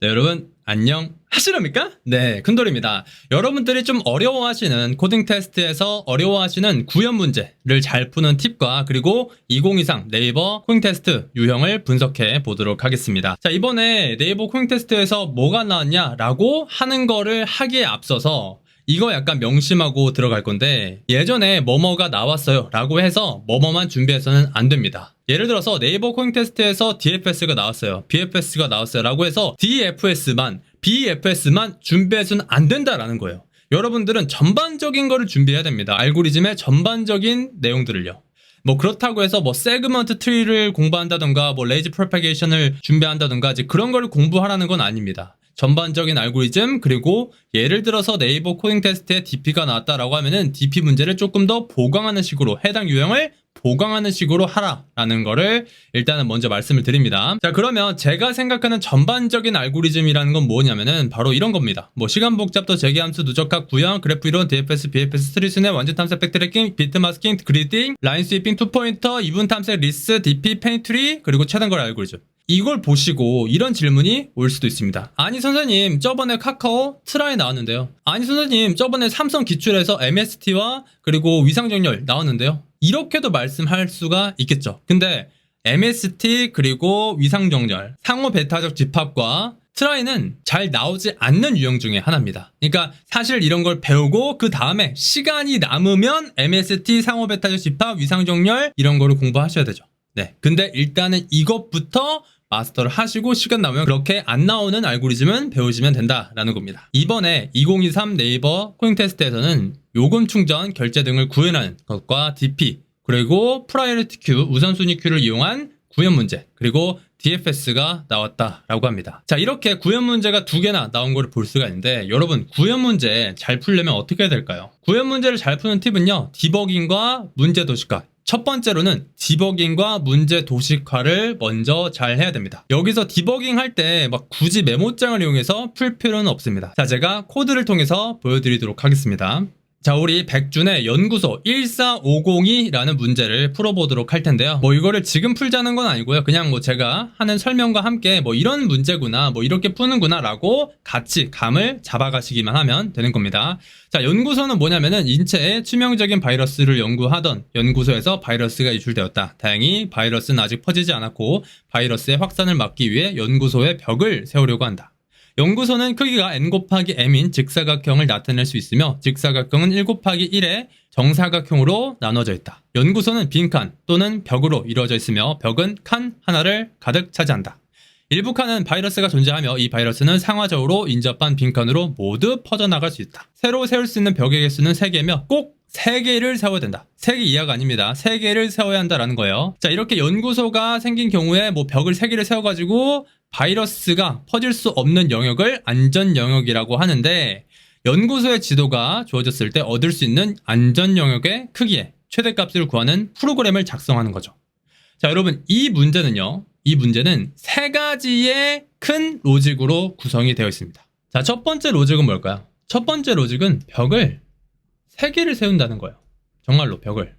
네, 여러분 안녕 하시렵니까? 네, 큰돌입니다. 여러분들이 좀 어려워하시는 코딩 테스트에서 어려워하시는 구현 문제를 잘 푸는 팁과 그리고 2023 네이버 코딩 테스트 유형을 분석해 보도록 하겠습니다. 자, 이번에 네이버 코딩 테스트에서 뭐가 나왔냐라고 하는 거를 하기에 앞서서 이거 약간 명심하고 들어갈 건데, 예전에 뭐뭐가 나왔어요 라고 해서 뭐뭐만 준비해서는 안 됩니다. 예를 들어서 네이버 코딩 테스트에서 DFS가 나왔어요, BFS가 나왔어요 라고 해서 DFS만, BFS만 준비해서는 안 된다라는 거예요. 여러분들은 전반적인 거를 준비해야 됩니다. 알고리즘의 전반적인 내용들을요. 뭐 그렇다고 해서 뭐 세그먼트 트리를 공부한다던가 뭐 레이지 프로파게이션을 준비한다던가 이제 그런 거를 공부하라는 건 아닙니다. 전반적인 알고리즘, 그리고 예를 들어서 네이버 코딩 테스트에 DP가 나왔다라고 하면은 DP 문제를 조금 더 보강하는 식으로, 해당 유형을 보강하는 식으로 하라라는 거를 일단은 먼저 말씀을 드립니다. 자, 그러면 제가 생각하는 전반적인 알고리즘이라는 건 뭐냐면은 바로 이런 겁니다. 뭐 시간 복잡도, 재계함수, 누적학, 구형, 그래프 이론, DFS, BFS, 트리 순회, 완전 탐색, 백트래킹, 비트 마스킹, 그리딩, 라인 스위핑, 투포인터, 이분 탐색, 리스, DP, 페인트리, 그리고 최단 거래 알고리즘. 이걸 보시고 이런 질문이 올 수도 있습니다. 아니 선생님, 저번에 카카오 트라이 나왔는데요. 아니 선생님, 저번에 삼성 기출에서 MST와 그리고 위상정렬 나왔는데요. 이렇게도 말씀할 수가 있겠죠. 근데 MST 그리고 위상정렬, 상호 베타적 집합과 트라이는 잘 나오지 않는 유형 중에 하나입니다. 그러니까 사실 이런 걸 배우고 그 다음에 시간이 남으면 MST, 상호 베타적 집합, 위상정렬 이런 거를 공부하셔야 되죠. 네, 근데 일단은 이것부터 마스터를 하시고 시간 나오면 그렇게 안 나오는 알고리즘은 배우시면 된다라는 겁니다. 이번에 2023 네이버 코딩 테스트에서는 요금 충전, 결제 등을 구현하는 것과 DP, 그리고 프라이어리티 큐, 우선순위 큐를 이용한 구현 문제, 그리고 DFS가 나왔다라고 합니다. 자, 이렇게 구현 문제가 두 개나 나온 거를 볼 수가 있는데, 여러분 구현 문제 잘 풀려면 어떻게 해야 될까요? 구현 문제를 잘 푸는 팁은요, 디버깅과 문제 도식화. 첫 번째로는 디버깅과 문제 도식화를 먼저 잘 해야 됩니다. 여기서 디버깅 할 때 막 굳이 메모장을 이용해서 풀 필요는 없습니다. 자, 제가 코드를 통해서 보여드리도록 하겠습니다. 자, 우리 백준의 연구소 14502라는 문제를 풀어보도록 할 텐데요. 뭐 이거를 지금 풀자는 건 아니고요. 그냥 뭐 제가 하는 설명과 함께 뭐 이런 문제구나, 뭐 이렇게 푸는구나 라고 같이 감을 잡아가시기만 하면 되는 겁니다. 자, 연구소는 뭐냐면은 인체에 치명적인 바이러스를 연구하던 연구소에서 바이러스가 유출되었다. 다행히 바이러스는 아직 퍼지지 않았고 바이러스의 확산을 막기 위해 연구소에 벽을 세우려고 한다. 연구소는 크기가 n 곱하기 m인 직사각형을 나타낼 수 있으며 직사각형은 1 곱하기 1의 정사각형으로 나눠져 있다. 연구소는 빈칸 또는 벽으로 이루어져 있으며 벽은 칸 하나를 가득 차지한다. 일부 칸은 바이러스가 존재하며 이 바이러스는 상하적으로 인접한 빈칸으로 모두 퍼져나갈 수 있다. 새로 세울 수 있는 벽의 개수는 3개며 꼭 3개를 세워야 된다. 3개 이하가 아닙니다. 3개를 세워야 한다라는 거예요. 자, 이렇게 연구소가 생긴 경우에 뭐 벽을 3개를 세워가지고 바이러스가 퍼질 수 없는 영역을 안전 영역이라고 하는데, 연구소의 지도가 주어졌을 때 얻을 수 있는 안전 영역의 크기의 최대값을 구하는 프로그램을 작성하는 거죠. 자, 여러분 이 문제는 3가지의 큰 로직으로 구성이 되어 있습니다. 자, 첫 번째 로직은 뭘까요? 첫 번째 로직은 벽을 3개를 세운다는 거예요. 정말로 벽을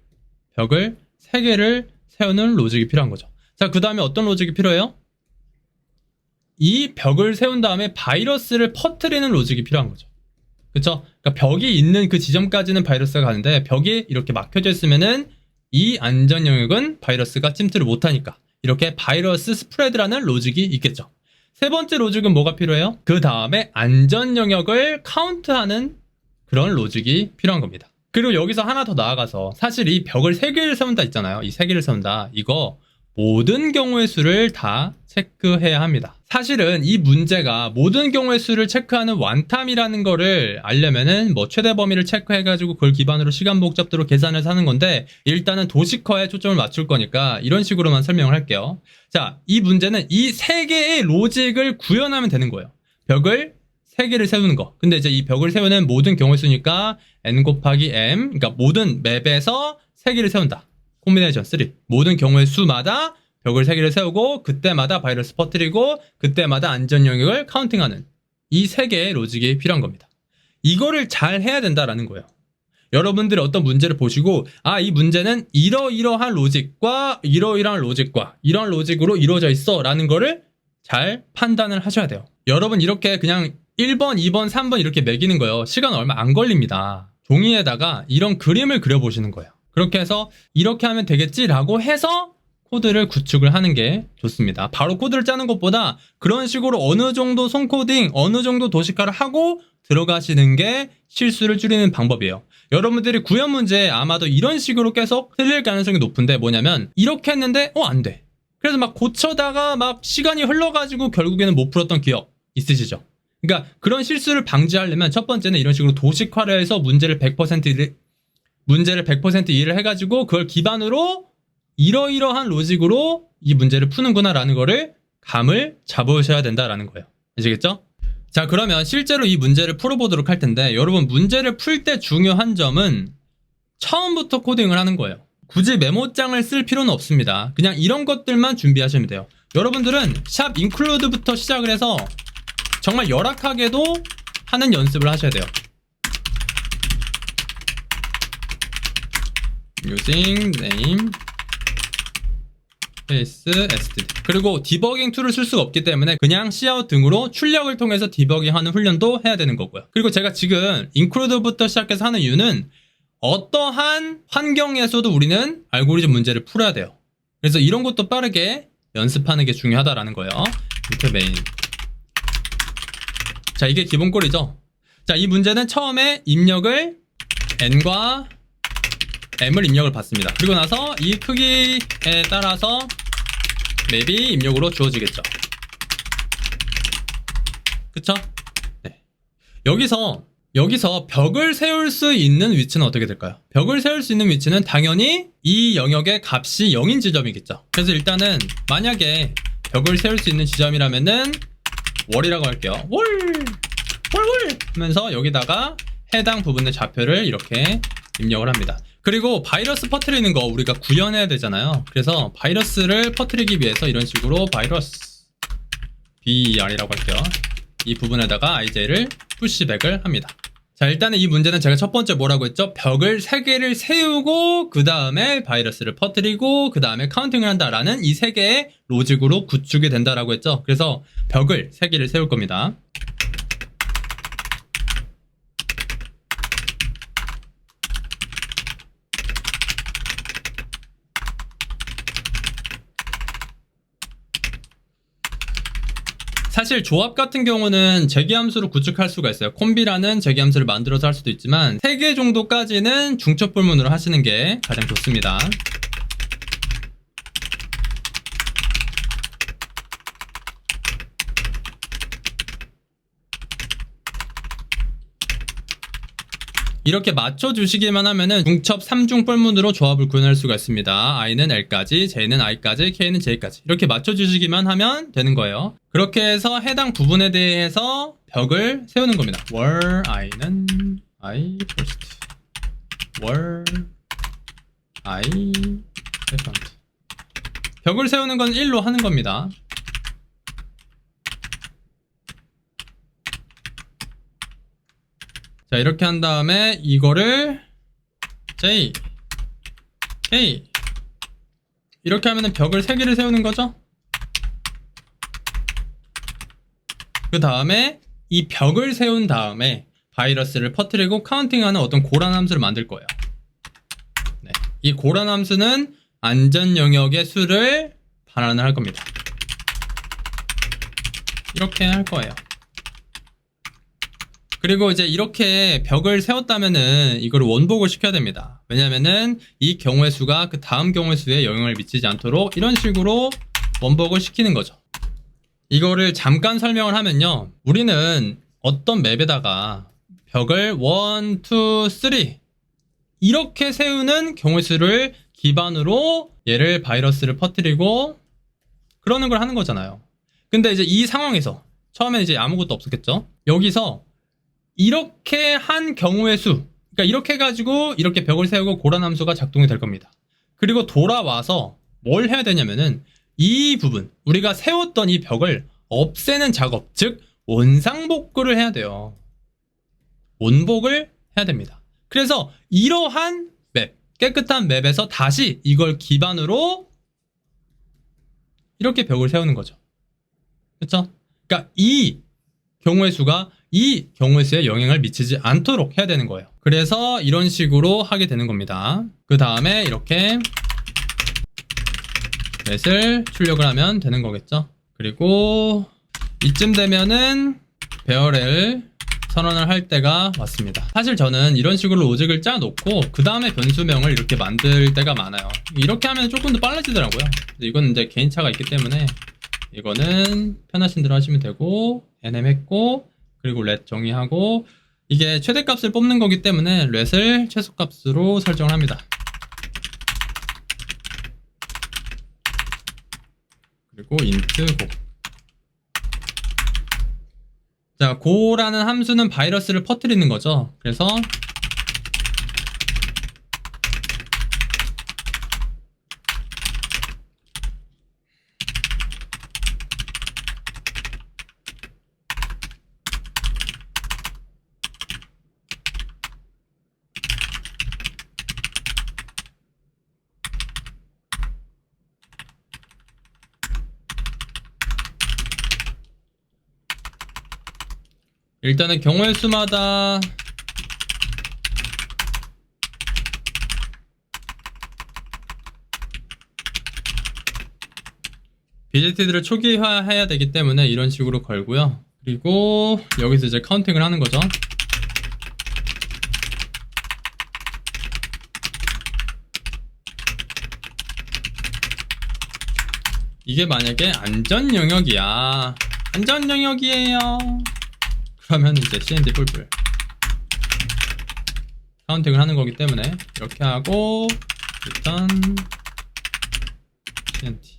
3개를 세우는 로직이 필요한 거죠. 자, 그 다음에 어떤 로직이 필요해요? 이 벽을 세운 다음에 바이러스를 퍼뜨리는 로직이 필요한 거죠. 그쵸? 그러니까 벽이 있는 그 지점까지는 바이러스가 가는데 벽이 이렇게 막혀져 있으면은 이 안전 영역은 바이러스가 침투를 못하니까 이렇게 바이러스 스프레드라는 로직이 있겠죠. 세 번째 로직은 뭐가 필요해요? 그 다음에 안전 영역을 카운트하는 그런 로직이 필요한 겁니다. 그리고 여기서 하나 더 나아가서 사실 이 벽을 3개를 세운다 있잖아요. 이 3개를 세운다. 이거 모든 경우의 수를 다 체크해야 합니다. 사실은 이 문제가 모든 경우의 수를 체크하는 완탐이라는 거를 알려면은 뭐 최대 범위를 체크해가지고 그걸 기반으로 시간 복잡도로 계산해서 하는 건데, 일단은 도식화에 초점을 맞출 거니까 이런 식으로만 설명을 할게요. 자, 이 문제는 이 3개의 로직을 구현하면 되는 거예요. 벽을 3개를 세우는 거. 근데 이제 이 벽을 세우는 모든 경우의 수니까 n 곱하기 m, 그러니까 모든 맵에서 3개를 세운다. 콤비네이션 3. 모든 경우의 수마다 벽을 3개를 세우고 그때마다 바이러스 퍼뜨리고 그때마다 안전 영역을 카운팅하는 이 3개의 로직이 필요한 겁니다. 이거를 잘 해야 된다라는 거예요. 여러분들이 어떤 문제를 보시고 이 문제는 이러이러한 로직과 이러이러한 로직과 이런 로직으로 이루어져 있어 라는 거를 잘 판단을 하셔야 돼요. 여러분 이렇게 그냥 1번, 2번, 3번 이렇게 매기는 거요. 시간 얼마 안 걸립니다. 종이에다가 이런 그림을 그려보시는 거예요. 그렇게 해서 이렇게 하면 되겠지라고 해서 코드를 구축을 하는 게 좋습니다. 바로 코드를 짜는 것보다 그런 식으로 어느 정도 손코딩, 어느 정도 도식화를 하고 들어가시는 게 실수를 줄이는 방법이에요. 여러분들이 구현 문제 아마도 이런 식으로 계속 틀릴 가능성이 높은데 뭐냐면 이렇게 했는데 안 돼. 그래서 막 고쳐다가 막 시간이 흘러가지고 결국에는 못 풀었던 기억 있으시죠? 그러니까 그런 실수를 방지하려면 첫 번째는 이런 식으로 도식화를 해서 문제를 100% 이해를 해가지고 그걸 기반으로 이러이러한 로직으로 이 문제를 푸는구나 라는 거를 감을 잡으셔야 된다라는 거예요. 아시겠죠? 자, 그러면 실제로 이 문제를 풀어보도록 할 텐데 여러분 문제를 풀 때 중요한 점은 처음부터 코딩을 하는 거예요. 굳이 메모장을 쓸 필요는 없습니다. 그냥 이런 것들만 준비하시면 돼요. 여러분들은 샵 include부터 시작을 해서 정말 열악하게도 하는 연습을 하셔야 돼요. using name space std 그리고 디버깅 툴을 쓸 수가 없기 때문에 그냥 cout 등으로 출력을 통해서 디버깅하는 훈련도 해야 되는 거고요. 그리고 제가 지금 include부터 시작해서 하는 이유는 어떠한 환경에서도 우리는 알고리즘 문제를 풀어야 돼요. 그래서 이런 것도 빠르게 연습하는 게 중요하다라는 거예요. 밑에 메인. 자, 이게 기본 꼴이죠. 자, 이 문제는 처음에 입력을 n과 m을 입력을 받습니다. 그리고 나서 이 크기에 따라서 맵이 입력으로 주어지겠죠. 그쵸? 네. 여기서 벽을 세울 수 있는 위치는 어떻게 될까요? 벽을 세울 수 있는 위치는 당연히 이 영역의 값이 0인 지점이겠죠. 그래서 일단은 만약에 벽을 세울 수 있는 지점이라면은 월이라고 할게요. 월 하면서 여기다가 해당 부분의 좌표를 이렇게 입력을 합니다. 그리고 바이러스 퍼뜨리는 거 우리가 구현해야 되잖아요. 그래서 바이러스를 퍼뜨리기 위해서 이런 식으로 바이러스 BR이라고 할게요. 이 부분에다가 IJ를 푸시백을 합니다. 자, 일단은 이 문제는 제가 첫 번째 뭐라고 했죠? 벽을 3개를 세우고 그 다음에 바이러스를 퍼뜨리고 그 다음에 카운팅을 한다라는 이 3개의 로직으로 구축이 된다라고 했죠. 그래서 벽을 3개를 세울 겁니다. 사실 조합 같은 경우는 재기함수로 구축할 수가 있어요. 콤비라는 재기함수를 만들어서 할 수도 있지만 3개 정도까지는 중첩 불문으로 하시는 게 가장 좋습니다. 이렇게 맞춰주시기만 하면은 중첩 3중 뻘문으로 조합을 구현할 수가 있습니다. i는 l까지, j는 i까지, k는 j까지 이렇게 맞춰주시기만 하면 되는 거예요. 그렇게 해서 해당 부분에 대해서 벽을 세우는 겁니다. where i는 i first, where i second. 벽을 세우는 건 1로 하는 겁니다. 자, 이렇게 한 다음에 이거를 J, K 이렇게 하면은 벽을 3개를 세우는 거죠. 그 다음에 이 벽을 세운 다음에 바이러스를 퍼뜨리고 카운팅하는 어떤 고란 함수를 만들 거예요. 네. 이 고란 함수는 안전 영역의 수를 반환을 할 겁니다. 이렇게 할 거예요. 그리고 이제 이렇게 벽을 세웠다면은 이걸 원복을 시켜야 됩니다. 왜냐면은 이 경우의 수가 그 다음 경우의 수에 영향을 미치지 않도록 이런 식으로 원복을 시키는 거죠. 이거를 잠깐 설명을 하면요. 우리는 어떤 맵에다가 벽을 1, 2, 3 이렇게 세우는 경우의 수를 기반으로 얘를 바이러스를 퍼뜨리고 그러는 걸 하는 거잖아요. 근데 이제 이 상황에서 처음에 이제 아무것도 없었겠죠. 여기서 이렇게 한 경우의 수, 그러니까 이렇게 해가지고 이렇게 벽을 세우고 고란 함수가 작동이 될 겁니다. 그리고 돌아와서 뭘 해야 되냐면은 이 부분, 우리가 세웠던 이 벽을 없애는 작업, 즉 원상복구를 해야 돼요. 원복을 해야 됩니다. 그래서 이러한 맵, 깨끗한 맵에서 다시 이걸 기반으로 이렇게 벽을 세우는 거죠. 그쵸? 그러니까 이 경우의 수가 이 경우의 수에 영향을 미치지 않도록 해야 되는 거예요. 그래서 이런 식으로 하게 되는 겁니다. 그 다음에 이렇게 넷을 출력을 하면 되는 거겠죠. 그리고 이쯤 되면은 배열을 선언을 할 때가 왔습니다. 사실 저는 이런 식으로 로직을 짜놓고 그 다음에 변수명을 이렇게 만들 때가 많아요. 이렇게 하면 조금 더 빨라지더라고요. 이건 이제 개인차가 있기 때문에 이거는 편하신 대로 하시면 되고 nm 했고 그리고 렛 정의하고 이게 최대값을 뽑는 거기 때문에 렛을 최소값으로 설정을 합니다. 그리고 int 고. 자, 고라는 함수는 바이러스를 퍼뜨리는 거죠. 그래서 일단은 경우의 수마다 BJT들을 초기화해야 되기 때문에 이런 식으로 걸고요. 그리고 여기서 이제 카운팅을 하는 거죠. 이게 만약에 안전 영역이야. 안전 영역이에요. 그러면 이제 cnd 뿔뿔 카운팅을 하는 거기 때문에 이렇게 하고 일단 cnd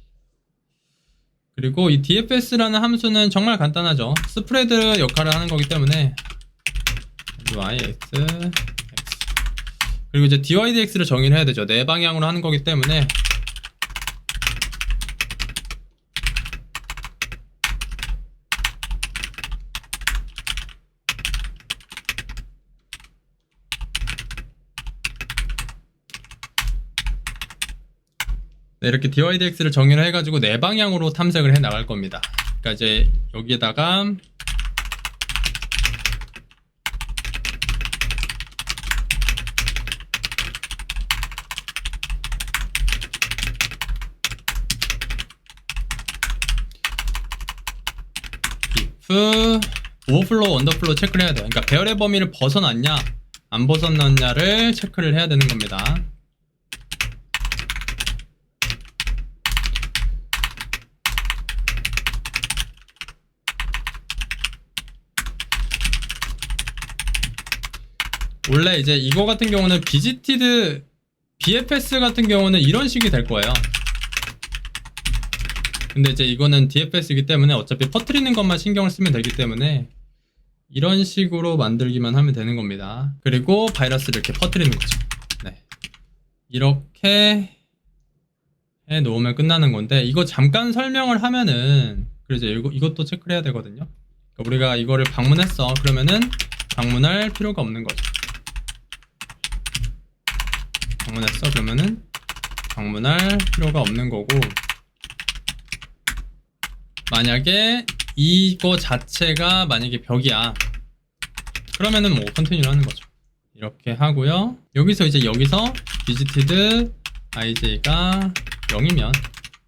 그리고 이 dfs라는 함수는 정말 간단하죠. 스프레드 역할을 하는 거기 때문에 y, x, x 그리고 이제 dy, dx를 정의를 해야 되죠. 네 방향으로 하는 거기 때문에 네, 이렇게 dy, dx를 정의를 해가지고 네 방향으로 탐색을 해 나갈 겁니다. 그러니까 이제 여기에다가 if 오버플로우, 언더플로우 체크를 해야 돼요. 그러니까 배열의 범위를 벗어났냐 안 벗어났냐를 체크를 해야 되는 겁니다. 원래 이제 이거 같은 경우는 비지티드 BFS 같은 경우는 이런 식이 될 거예요. 근데 이제 이거는 DFS이기 때문에 어차피 퍼뜨리는 것만 신경을 쓰면 되기 때문에 이런 식으로 만들기만 하면 되는 겁니다. 그리고 바이러스를 이렇게 퍼뜨리는 거죠. 네. 이렇게 해 놓으면 끝나는 건데 이거 잠깐 설명을 하면은 그래서 이것도 체크를 해야 되거든요. 그러니까 우리가 이거를 방문했어. 그러면은 방문할 필요가 없는 거죠. 방문했어. 그러면은 방문할 필요가 없는 거고 만약에 이거 자체가 만약에 벽이야 그러면은 뭐 컨티뉴를 하는 거죠. 이렇게 하고요. 여기서 visited ij가 0이면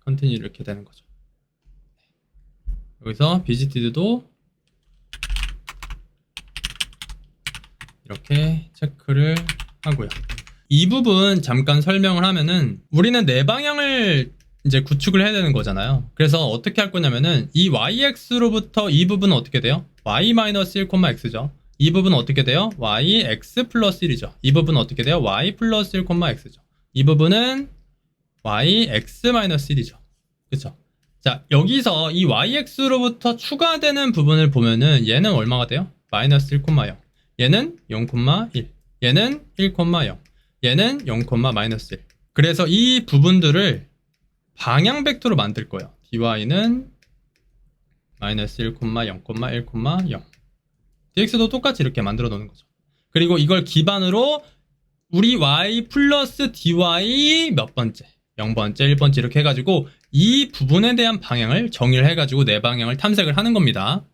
컨티뉴 이렇게 되는 거죠. 여기서 visited도 이렇게 체크를 하고요. 이 부분 잠깐 설명을 하면은 우리는 네 방향을 이제 구축을 해야 되는 거잖아요. 그래서 어떻게 할 거냐면은 이 yx로부터 이 부분은 어떻게 돼요? y-1,x죠. 이 부분은 어떻게 돼요? yx 플러스 1이죠. 이 부분은 어떻게 돼요? y 플러스 1,x죠. 이 부분은 yx-1이죠. 그쵸? 자, 여기서 이 yx로부터 추가되는 부분을 보면은 얘는 얼마가 돼요? 마이너스 1,0. 얘는 0,1. 얘는 1,0. 얘는 0,-1. 그래서 이 부분들을 방향 벡터로 만들 거예요. dy는 마이너스 1,0,1,0. dx도 똑같이 이렇게 만들어 놓는 거죠. 그리고 이걸 기반으로 우리 y 플러스 dy 몇 번째? 0번째, 1번째 이렇게 해가지고 이 부분에 대한 방향을 정의를 해가지고 내 방향을 탐색을 하는 겁니다.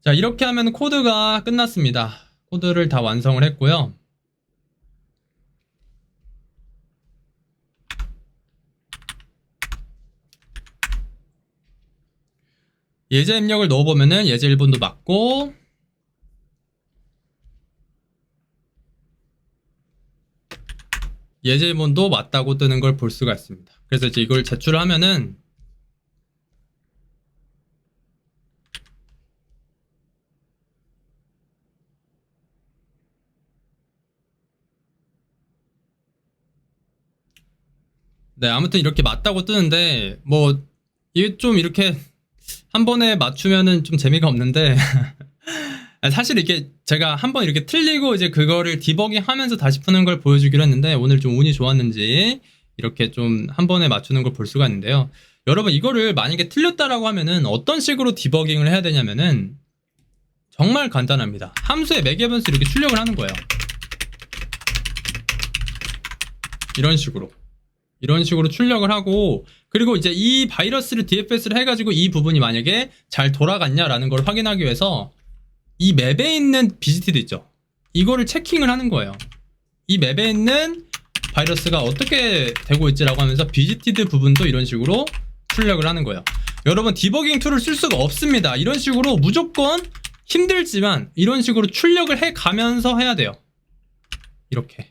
자, 이렇게 하면 코드가 끝났습니다. 코드를 다 완성을 했고요. 예제 입력을 넣어보면은 예제 1번도 맞고, 예제 1번도 맞다고 뜨는 걸 볼 수가 있습니다. 그래서 이제 이걸 제출을 하면은 네, 아무튼 이렇게 맞다고 뜨는데 뭐 이게 좀 이렇게 한 번에 맞추면은 좀 재미가 없는데 사실 이게 제가 한 번 이렇게 틀리고 이제 그거를 디버깅 하면서 다시 푸는 걸 보여주기로 했는데 오늘 좀 운이 좋았는지 이렇게 좀 한 번에 맞추는 걸 볼 수가 있는데요. 여러분 이거를 만약에 틀렸다라고 하면은 어떤 식으로 디버깅을 해야 되냐면은 정말 간단합니다. 함수의 맥에번스 이렇게 출력을 하는 거예요. 이런 식으로 출력을 하고, 그리고 이제 이 바이러스를 DFS를 해가지고 이 부분이 만약에 잘 돌아갔냐라는 걸 확인하기 위해서 이 맵에 있는 비지티드 있죠? 이거를 체킹을 하는 거예요. 이 맵에 있는 바이러스가 어떻게 되고 있지라고 하면서 비지티드 부분도 이런 식으로 출력을 하는 거예요. 여러분 디버깅 툴을 쓸 수가 없습니다. 이런 식으로 무조건 힘들지만 이런 식으로 출력을 해 가면서 해야 돼요. 이렇게.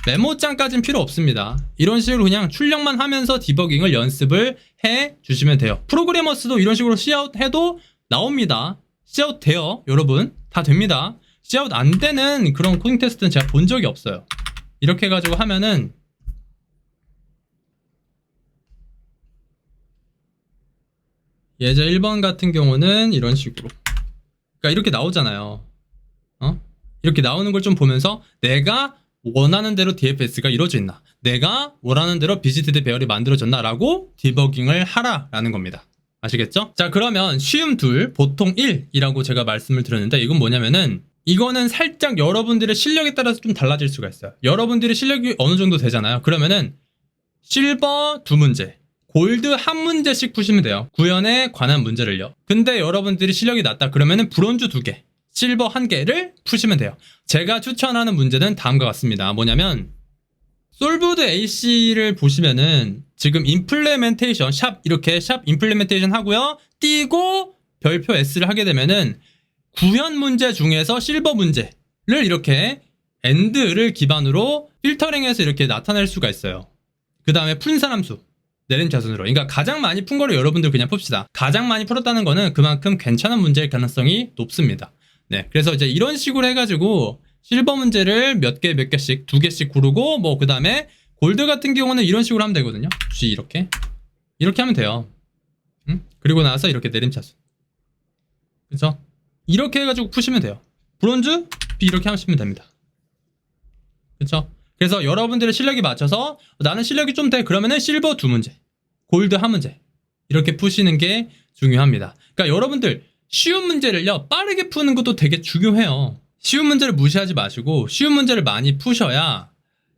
메모장까지는 필요 없습니다. 이런 식으로 그냥 출력만 하면서 디버깅을 연습을 해 주시면 돼요. 프로그래머스도 이런 식으로 Cout 해도 나옵니다. Cout 돼요. 여러분 다 됩니다. Cout 안 되는 그런 코딩 테스트는 제가 본 적이 없어요. 이렇게 해가지고 하면은 예제 1번 같은 경우는 이런 식으로, 그러니까 이렇게 나오잖아요. 이렇게 나오는 걸 좀 보면서 내가 원하는 대로 DFS가 이루어져 있나, 내가 원하는 대로 비지티드 배열이 만들어졌나 라고 디버깅을 하라라는 겁니다. 아시겠죠? 자, 그러면 쉬움 둘, 보통 1이라고 제가 말씀을 드렸는데 이건 뭐냐면은 이거는 살짝 여러분들의 실력에 따라서 좀 달라질 수가 있어요. 여러분들의 실력이 어느 정도 되잖아요. 그러면은 실버 2문제, 골드 1문제씩 푸시면 돼요. 구현에 관한 문제를요. 근데 여러분들이 실력이 낮다 그러면은 브론즈 2개, 실버 1개를 푸시면 돼요. 제가 추천하는 문제는 다음과 같습니다. 뭐냐면 솔브드 AC를 보시면은 지금 임플레멘테이션 샵 이렇게 샵 임플레멘테이션 하고요. 띄고 별표 S를 하게 되면은 구현 문제 중에서 실버 문제를 이렇게 AND를 기반으로 필터링해서 이렇게 나타낼 수가 있어요. 그 다음에 분산함수 내림차순으로, 그러니까 가장 많이 푼 거를 여러분들 그냥 풉시다. 가장 많이 풀었다는 거는 그만큼 괜찮은 문제일 가능성이 높습니다. 네, 그래서 이제 이런 식으로 해가지고 실버 문제를 몇 개씩 2개씩 고르고, 뭐 그 다음에 골드 같은 경우는 이런 식으로 하면 되거든요. G 이렇게 하면 돼요. 그리고 나서 이렇게 내림차순, 그쵸? 이렇게 해가지고 푸시면 돼요. 브론즈 B 이렇게 하시면 됩니다. 그쵸? 그래서 여러분들의 실력에 맞춰서 나는 실력이 좀 돼 그러면은 실버 2문제, 골드 1문제 이렇게 푸시는 게 중요합니다. 그러니까 여러분들 쉬운 문제를요 빠르게 푸는 것도 되게 중요해요. 쉬운 문제를 무시하지 마시고 쉬운 문제를 많이 푸셔야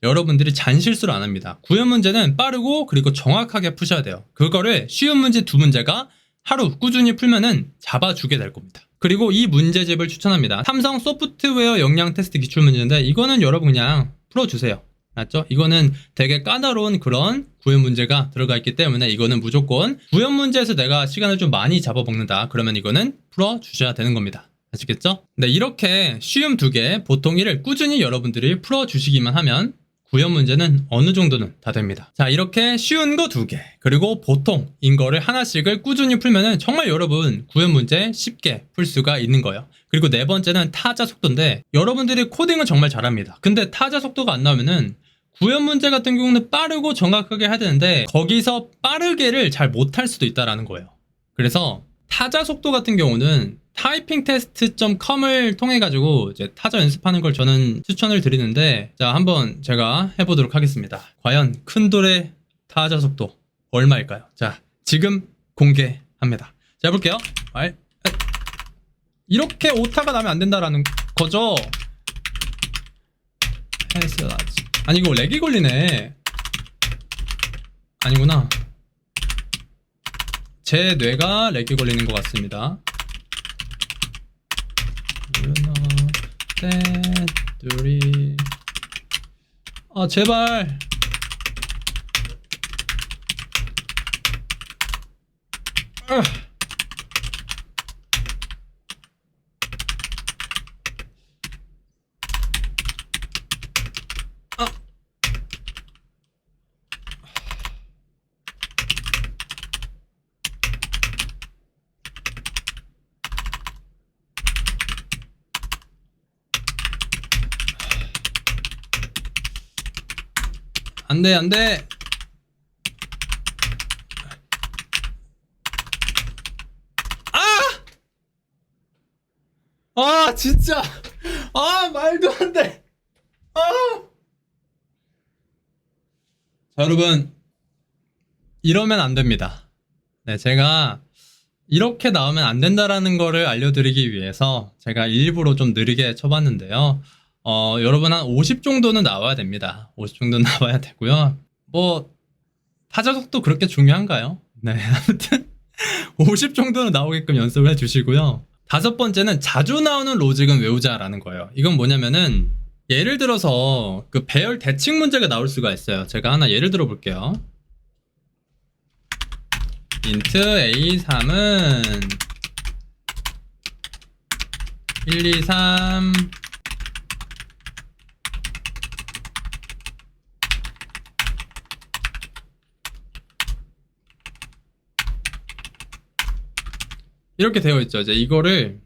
여러분들이 잔실수를 안 합니다. 구현 문제는 빠르고 그리고 정확하게 푸셔야 돼요. 그거를 쉬운 문제 2문제가 하루 꾸준히 풀면은 잡아주게 될 겁니다. 그리고 이 문제집을 추천합니다. 삼성 소프트웨어 역량 테스트 기출 문제인데 이거는 여러분 그냥 풀어주세요. 맞죠? 이거는 되게 까다로운 그런 구현 문제가 들어가 있기 때문에 이거는 무조건 구현 문제에서 내가 시간을 좀 많이 잡아먹는다 그러면 이거는 풀어주셔야 되는 겁니다. 아시겠죠? 네, 이렇게 쉬움 2개, 보통 1을 꾸준히 여러분들이 풀어주시기만 하면 구현 문제는 어느 정도는 다 됩니다. 자, 이렇게 쉬운 거 2개, 그리고 보통인 거를 하나씩을 꾸준히 풀면은 정말 여러분 구현 문제 쉽게 풀 수가 있는 거예요. 그리고 네 번째는 타자 속도인데 여러분들이 코딩은 정말 잘합니다. 근데 타자 속도가 안 나오면은 구현 문제 같은 경우는 빠르고 정확하게 해야 되는데 거기서 빠르게를 잘 못할 수도 있다라는 거예요. 그래서 타자 속도 같은 경우는 typingtest.com을 통해 가지고 이제 타자 연습하는 걸 저는 추천을 드리는데, 자, 한번 제가 해보도록 하겠습니다. 과연 큰돌의 타자 속도 얼마일까요? 자, 지금 공개합니다. 자, 해볼게요. 이렇게 오타가 나면 안 된다라는 거죠. 아니 이거 렉이 걸리네. 아니구나. 제 뇌가 렉이 걸리는 것 같습니다. 둘이. 아 제발. 안돼 안돼. 아 진짜. 아 말도 안돼. 아. 자 여러분 이러면 안 됩니다. 네 제가 이렇게 나오면 안 된다라는 거를 알려드리기 위해서 제가 일부러 좀 느리게 쳐봤는데요. 여러분 한 50 정도는 나와야 됩니다. 50 정도는 나와야 되고요. 뭐 타자석도 그렇게 중요한가요? 네 아무튼 50 정도는 나오게끔 연습을 해주시고요. 다섯 번째는 자주 나오는 로직은 외우자라는 거예요. 이건 뭐냐면은 예를 들어서 그 배열 대칭 문제가 나올 수가 있어요. 제가 하나 예를 들어 볼게요. int a3은 1, 2, 3 이렇게 되어 있죠. 이제 이거를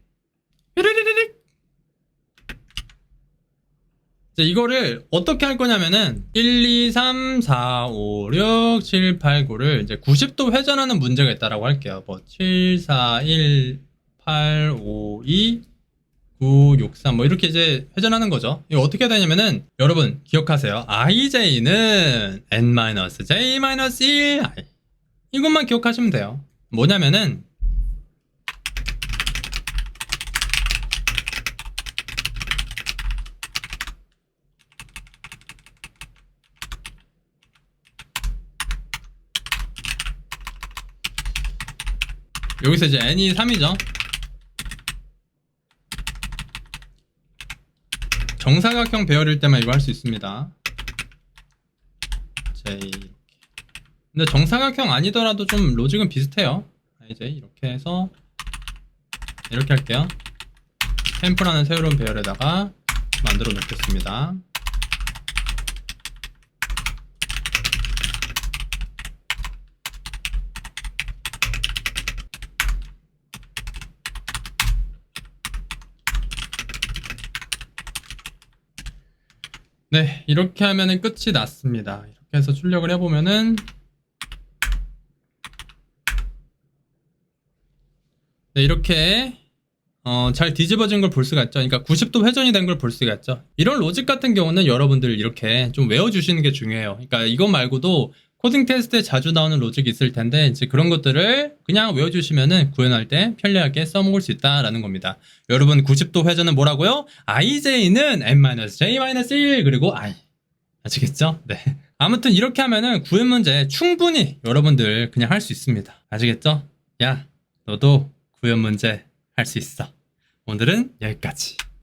이제 이거를 어떻게 할 거냐면은 1, 2, 3, 4, 5, 6, 7, 8, 9를 이제 90도 회전하는 문제가 있다라고 할게요. 뭐 7, 4, 1, 8, 5, 2, 9, 6, 3 뭐 이렇게 이제 회전하는 거죠. 이거 어떻게 되냐면은 여러분 기억하세요. ij는 n-j-1 이것만 기억하시면 돼요. 뭐냐면은 여기서 이제 n이 3이죠. 정사각형 배열일 때만 이거 할 수 있습니다. J. 근데 정사각형 아니더라도 좀 로직은 비슷해요. 이제 이렇게 해서 이렇게 할게요. 템프라는 새로운 배열에다가 만들어 놓겠습니다. 네, 이렇게 하면은 끝이 났습니다. 이렇게 해서 출력을 해보면은 네, 이렇게 잘 뒤집어진 걸 볼 수가 있죠. 그러니까 90도 회전이 된 걸 볼 수가 있죠. 이런 로직 같은 경우는 여러분들 이렇게 좀 외워주시는 게 중요해요. 그러니까 이것 말고도 코딩 테스트에 자주 나오는 로직이 있을 텐데 이제 그런 것들을 그냥 외워주시면은 구현할 때 편리하게 써먹을 수 있다라는 겁니다. 여러분 90도 회전은 뭐라고요? ij는 n-j-1 그리고 i 아시겠죠? 네. 아무튼 이렇게 하면은 구현 문제 충분히 여러분들 그냥 할 수 있습니다. 아시겠죠? 야 너도 구현 문제 할 수 있어. 오늘은 여기까지.